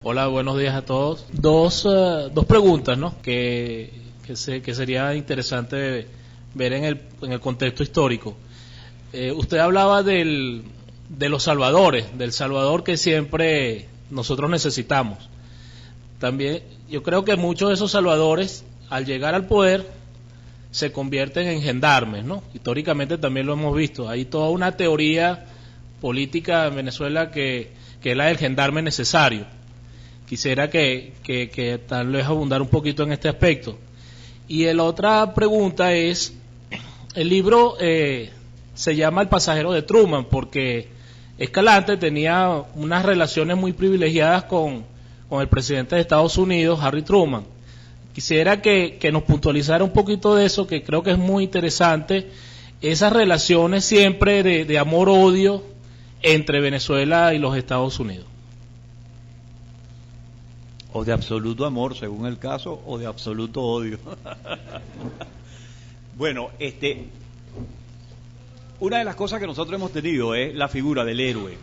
Hola, buenos días a todos. Dos preguntas, ¿no? Que sería interesante ver en el contexto histórico. Usted hablaba de los salvadores, del Salvador que siempre nosotros necesitamos. También yo creo que muchos de esos salvadores, al llegar al poder, se convierten en gendarmes, ¿no? Históricamente también lo hemos visto. Hay toda una teoría política en Venezuela que es la del gendarme necesario. Quisiera que tal vez abundar un poquito en este aspecto. Y la otra pregunta es, el libro se llama El pasajero de Truman porque Escalante tenía unas relaciones muy privilegiadas con el presidente de Estados Unidos, Harry Truman. Quisiera que nos puntualizara un poquito de eso, que creo que es muy interesante, esas relaciones siempre de amor-odio entre Venezuela y los Estados Unidos. O de absoluto amor, según el caso, o de absoluto odio. Bueno, una de las cosas que nosotros hemos tenido es la figura del héroe.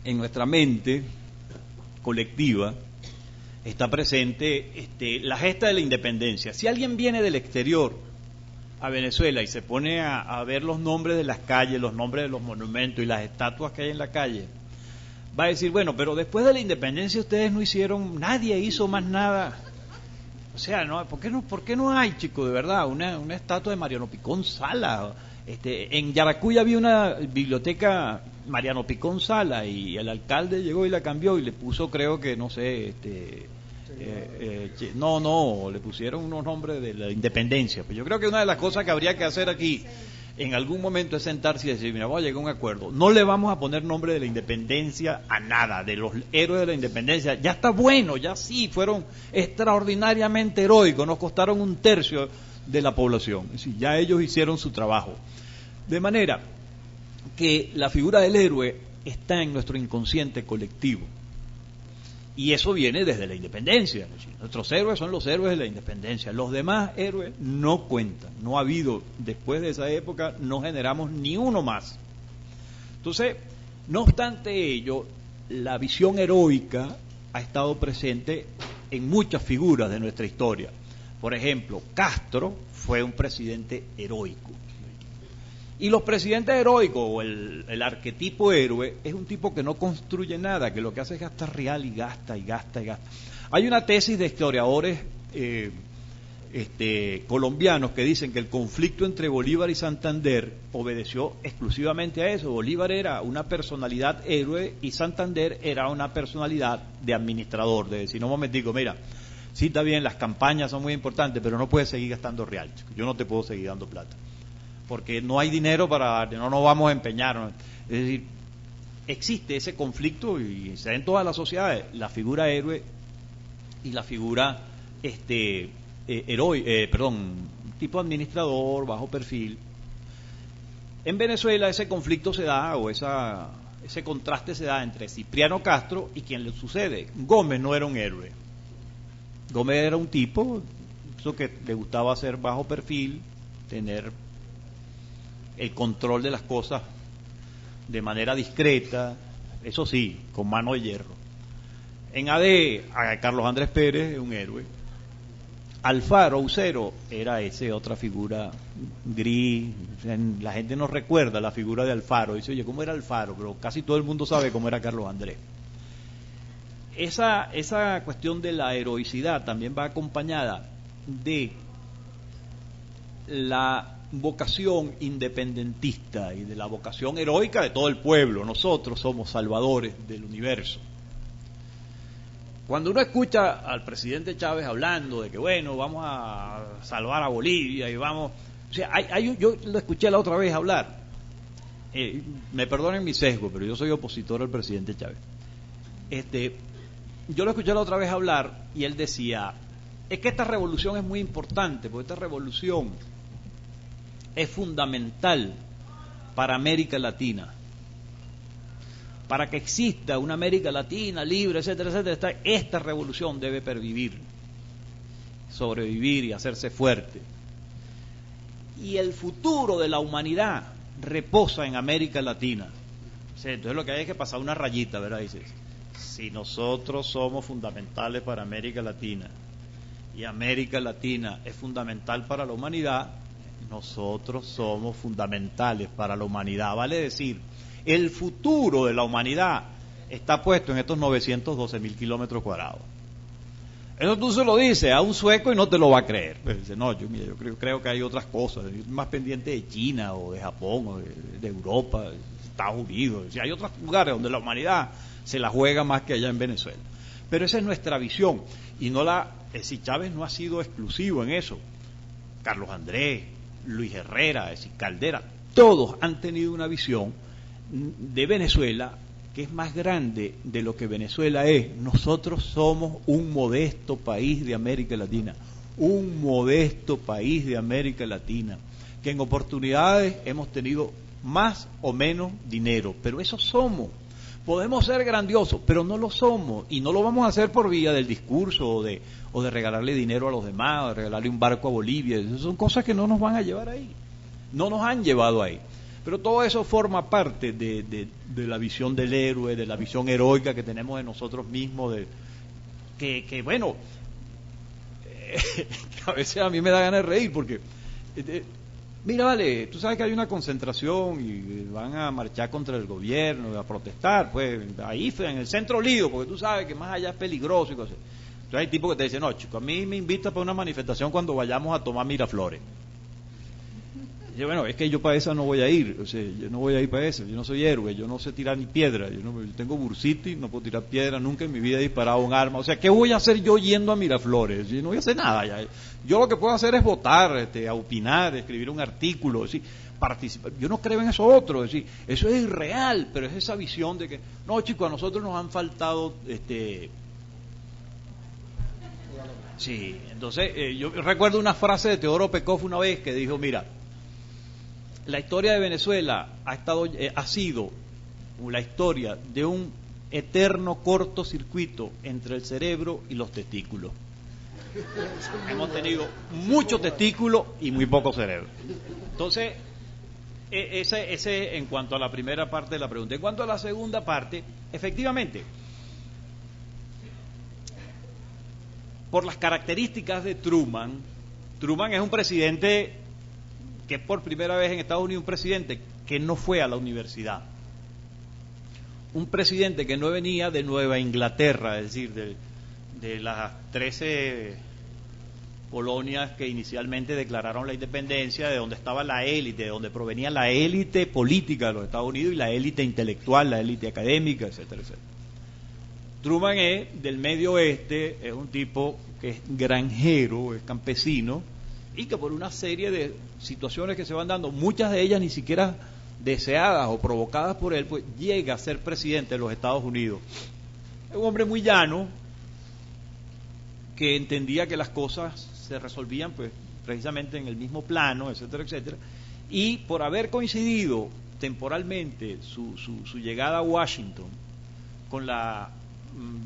En nuestra mente colectiva está presente la gesta de la independencia. Si alguien viene del exterior a Venezuela y se pone a ver los nombres de las calles, los nombres de los monumentos y las estatuas que hay en la calle, va a decir, bueno, pero después de la independencia ustedes no hicieron, nadie hizo más nada. O sea, no, ¿por qué no hay, chico, de verdad, una estatua de Mariano Picón Sala? En Yaracuy había una biblioteca Mariano Picón Sala y el alcalde llegó y la cambió y le puso, creo que, no sé, le pusieron unos nombres de la independencia. Pues yo creo que una de las cosas que habría que hacer aquí en algún momento es sentarse y decir, mira, vamos a llegar a un acuerdo, no le vamos a poner nombre de la independencia a nada, de los héroes de la independencia, ya está bueno, ya sí, fueron extraordinariamente heroicos, nos costaron 1/3 de la población, es decir, ya ellos hicieron su trabajo. De manera que la figura del héroe está en nuestro inconsciente colectivo. Y eso viene desde la independencia. Nuestros héroes son los héroes de la independencia. Los demás héroes no cuentan. No ha habido, después de esa época, no generamos ni uno más. Entonces, no obstante ello, la visión heroica ha estado presente en muchas figuras de nuestra historia. Por ejemplo, Castro fue un presidente heroico. Y los presidentes heroicos, o el arquetipo héroe, es un tipo que no construye nada, que lo que hace es gastar real y gasta y gasta y gasta. Hay una tesis de historiadores colombianos que dicen que el conflicto entre Bolívar y Santander obedeció exclusivamente a eso. Bolívar era una personalidad héroe y Santander era una personalidad de administrador, de decir, no, un momentico, mira, sí está bien, las campañas son muy importantes, pero no puedes seguir gastando real, chico. Yo no te puedo seguir dando plata porque no hay dinero para darte, no nos vamos a empeñar. Es decir, existe ese conflicto y se da en todas las sociedades, la figura héroe y la figura tipo administrador, bajo perfil. En Venezuela ese conflicto se da, o ese contraste se da entre Cipriano Castro y quien le sucede. Gómez no era un héroe. Gómez era un tipo que le gustaba hacer bajo perfil, tener el control de las cosas de manera discreta, eso sí, con mano de hierro. En AD, a Carlos Andrés Pérez es un héroe. Alfaro, Ucero, era otra figura gris. La gente no recuerda la figura de Alfaro. Dice, oye, ¿cómo era Alfaro? Pero casi todo el mundo sabe cómo era Carlos Andrés. Esa cuestión de la heroicidad también va acompañada de la vocación independentista y de la vocación heroica de todo el pueblo. Nosotros somos salvadores del universo. Cuando uno escucha al presidente Chávez hablando de que bueno, vamos a salvar a Bolivia y vamos, o sea, yo lo escuché la otra vez hablar, me perdonen mi sesgo, pero yo soy opositor al presidente Chávez. Yo lo escuché la otra vez hablar y él decía, es que esta revolución es muy importante, porque esta revolución es fundamental para América Latina. Para que exista una América Latina libre, etcétera, etcétera, esta revolución debe pervivir, sobrevivir y hacerse fuerte. Y el futuro de la humanidad reposa en América Latina. Entonces lo que hay es que pasar una rayita, ¿verdad? Dices, si nosotros somos fundamentales para América Latina y América Latina es fundamental para la humanidad, nosotros somos fundamentales para la humanidad. Vale decir, el futuro de la humanidad está puesto en estos 912.000 kilómetros cuadrados. Eso tú se lo dices a un sueco y no te lo va a creer. Pues dice, no, yo creo que hay otras cosas, más pendiente de China o de Japón o de Europa, de Estados Unidos. O sea, hay otros lugares donde la humanidad se la juega más que allá en Venezuela. Pero esa es nuestra visión. Y no si Chávez no ha sido exclusivo en eso. Carlos Andrés, Luis Herrera, Caldera, todos han tenido una visión de Venezuela que es más grande de lo que Venezuela es. Nosotros somos un modesto país de América Latina, un modesto país de América Latina, que en oportunidades hemos tenido más o menos dinero, pero eso somos. Podemos ser grandiosos, pero no lo somos, y no lo vamos a hacer por vía del discurso o de regalarle dinero a los demás, o de regalarle un barco a Bolivia. Esas son cosas que no nos van a llevar ahí, no nos han llevado ahí. Pero todo eso forma parte de la visión del héroe, de la visión heroica que tenemos de nosotros mismos, que bueno, a veces a mí me da ganas de reír porque, mira, vale, tú sabes que hay una concentración y van a marchar contra el gobierno, a protestar, pues ahí en el centro Lío, porque tú sabes que más allá es peligroso y cosas. Entonces hay tipos que te dicen, no, chico, a mí me invita para una manifestación cuando vayamos a tomar Miraflores. Y yo, bueno, es que yo para esa no voy a ir, o sea, yo no voy a ir para esa, yo no soy héroe, yo no sé tirar ni piedra, yo tengo bursitis, no puedo tirar piedra, nunca en mi vida he disparado un arma, o sea, ¿qué voy a hacer yo yendo a Miraflores? Yo no voy a hacer nada ya. Yo lo que puedo hacer es votar, a opinar, escribir un artículo, participar. Yo no creo en eso otro, eso es irreal, pero es esa visión de que, no, chicos, a nosotros nos han faltado, sí, entonces, yo recuerdo una frase de Teodoro Pekov una vez que dijo, mira, la historia de Venezuela ha sido la historia de un eterno cortocircuito entre el cerebro y los testículos. Hemos tenido mucho testículo y muy poco cerebro. Entonces, ese en cuanto a la primera parte de la pregunta. En cuanto a la segunda parte, efectivamente, por las características de Truman es un presidente que es por primera vez en Estados Unidos un presidente que no fue a la universidad, un presidente que no venía de Nueva Inglaterra, es decir, de las 13 colonias que inicialmente declararon la independencia, de donde estaba la élite, de donde provenía la élite política de los Estados Unidos y la élite intelectual, la élite académica, etcétera, etcétera. Truman es del medio oeste, es un tipo que es granjero, es campesino, y que por una serie de situaciones que se van dando, muchas de ellas ni siquiera deseadas o provocadas por él, pues llega a ser presidente de los Estados Unidos. Es un hombre muy llano, que entendía que las cosas se resolvían pues precisamente en el mismo plano, etcétera, etcétera, y por haber coincidido temporalmente su llegada a Washington con la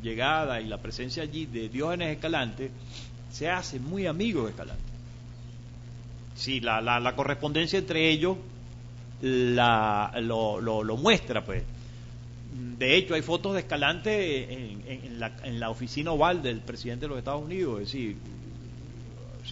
llegada y la presencia allí de Diógenes Escalante, se hace muy amigo de Escalante. Sí, la correspondencia entre ellos lo muestra, pues. De hecho, hay fotos de Escalante en la oficina oval del presidente de los Estados Unidos. Es decir,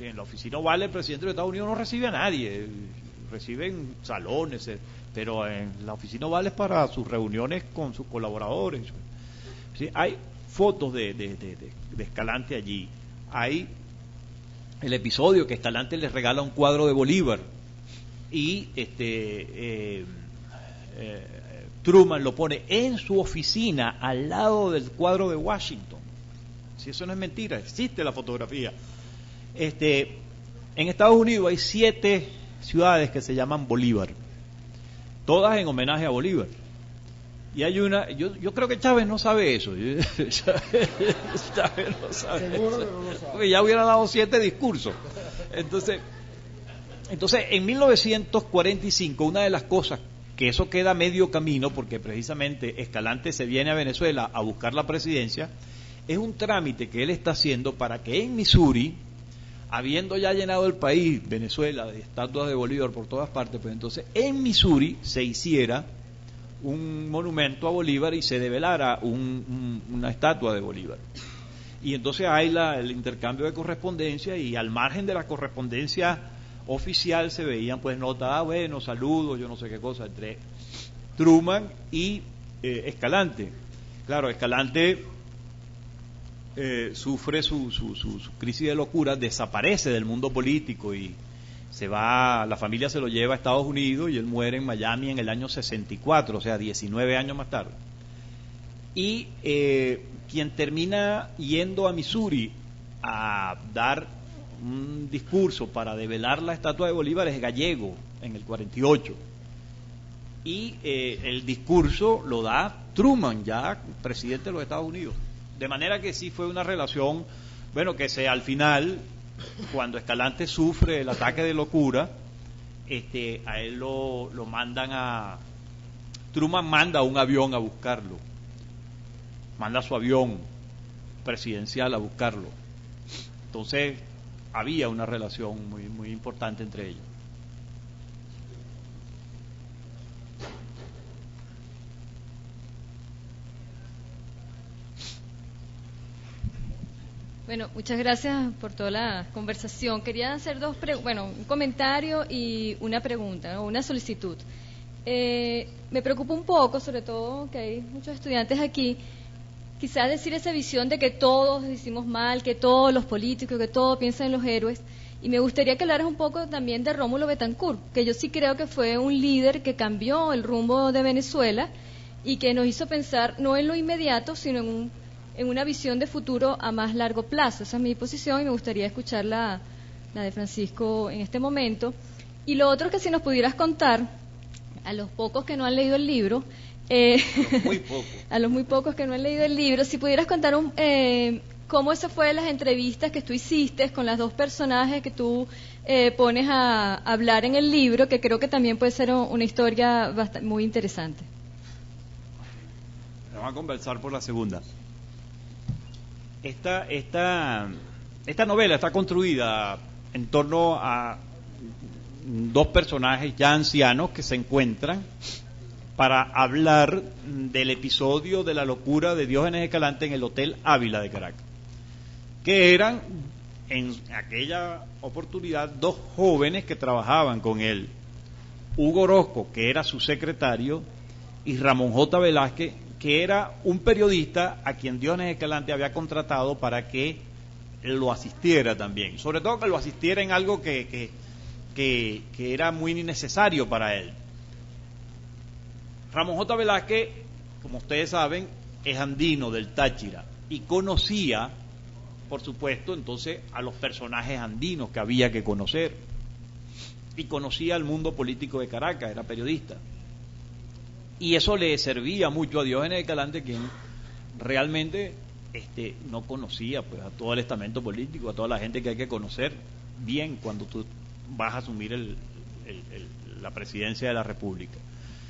en la oficina oval del presidente de los Estados Unidos no recibe a nadie, reciben salones, pero en la oficina oval es para sus reuniones con sus colaboradores. Sí, hay fotos de Escalante allí. Hay el episodio que Escalante les regala un cuadro de Bolívar y Truman lo pone en su oficina al lado del cuadro de Washington. Si eso no es mentira, existe la fotografía. En Estados Unidos hay 7 ciudades que se llaman Bolívar, todas en homenaje a Bolívar. Y hay una, yo creo que Chávez no sabe eso. Chávez no sabe Seguro eso. que no lo sabe. Porque ya hubiera dado 7 discursos. Entonces, en 1945, una de las cosas que eso queda medio camino, porque precisamente Escalante se viene a Venezuela a buscar la presidencia, es un trámite que él está haciendo para que en Missouri, habiendo ya llenado el país, Venezuela, de estatuas de Bolívar por todas partes, pues entonces en Missouri se hiciera un monumento a Bolívar y se develara una estatua de Bolívar. Y entonces hay el intercambio de correspondencia, y al margen de la correspondencia oficial se veían pues notas, bueno, saludos, yo no sé qué cosa, entre Truman y Escalante. Claro, Escalante sufre su crisis de locura, desaparece del mundo político y se va, la familia se lo lleva a Estados Unidos y él muere en Miami en el año 64, o sea, 19 años más tarde. Y quien termina yendo a Missouri a dar un discurso para develar la estatua de Bolívar es Gallego, en el 48. Y el discurso lo da Truman, ya presidente de los Estados Unidos. De manera que sí fue una relación, bueno, que al final, cuando Escalante sufre el ataque de locura, a él lo mandan Truman manda un avión a buscarlo, manda su avión presidencial a buscarlo. Entonces había una relación muy, muy importante entre ellos. Bueno, muchas gracias por toda la conversación. Quería hacer un comentario y una pregunta, ¿no? Una solicitud. Me preocupa un poco, sobre todo que hay muchos estudiantes aquí, quizás decir esa visión de que todos hicimos mal, que todos los políticos, que todos piensan en los héroes. Y me gustaría que hablaras un poco también de Rómulo Betancourt, que yo sí creo que fue un líder que cambió el rumbo de Venezuela y que nos hizo pensar no en lo inmediato, sino en una visión de futuro a más largo plazo. Esa es mi posición y me gustaría escuchar la de Francisco en este momento. Y lo otro es que si nos pudieras contar, a los pocos que no han leído el libro, a los muy pocos que no han leído el libro, si pudieras contar cómo eso fue las entrevistas que tú hiciste con las dos personajes que tú pones a hablar en el libro, que creo que también puede ser una historia muy interesante. Vamos a conversar por la segunda. Esta novela está construida en torno a dos personajes ya ancianos que se encuentran para hablar del episodio de la locura de Diógenes Escalante en el Hotel Ávila de Caracas, que eran en aquella oportunidad dos jóvenes que trabajaban con él, Hugo Orozco, que era su secretario, y Ramón J. Velázquez, que era un periodista a quien Diógenes Escalante había contratado para que lo asistiera también, sobre todo que lo asistiera en algo que era muy necesario para él. Ramón J. Velázquez, como ustedes saben, es andino del Táchira y conocía, por supuesto, entonces a los personajes andinos que había que conocer, y conocía el mundo político de Caracas, era periodista. Y eso le servía mucho a Diógenes Escalante, quien realmente no conocía pues a todo el estamento político, a toda la gente que hay que conocer bien cuando tú vas a asumir la presidencia de la República.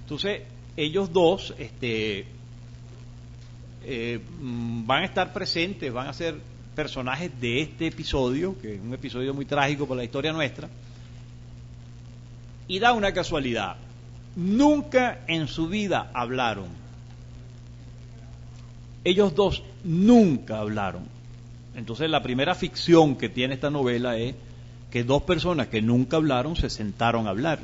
Entonces, ellos dos van a estar presentes, van a ser personajes de este episodio, que es un episodio muy trágico para la historia nuestra, y da una casualidad. Nunca en su vida hablaron. Ellos dos nunca hablaron. Entonces la primera ficción que tiene esta novela es que dos personas que nunca hablaron se sentaron a hablar.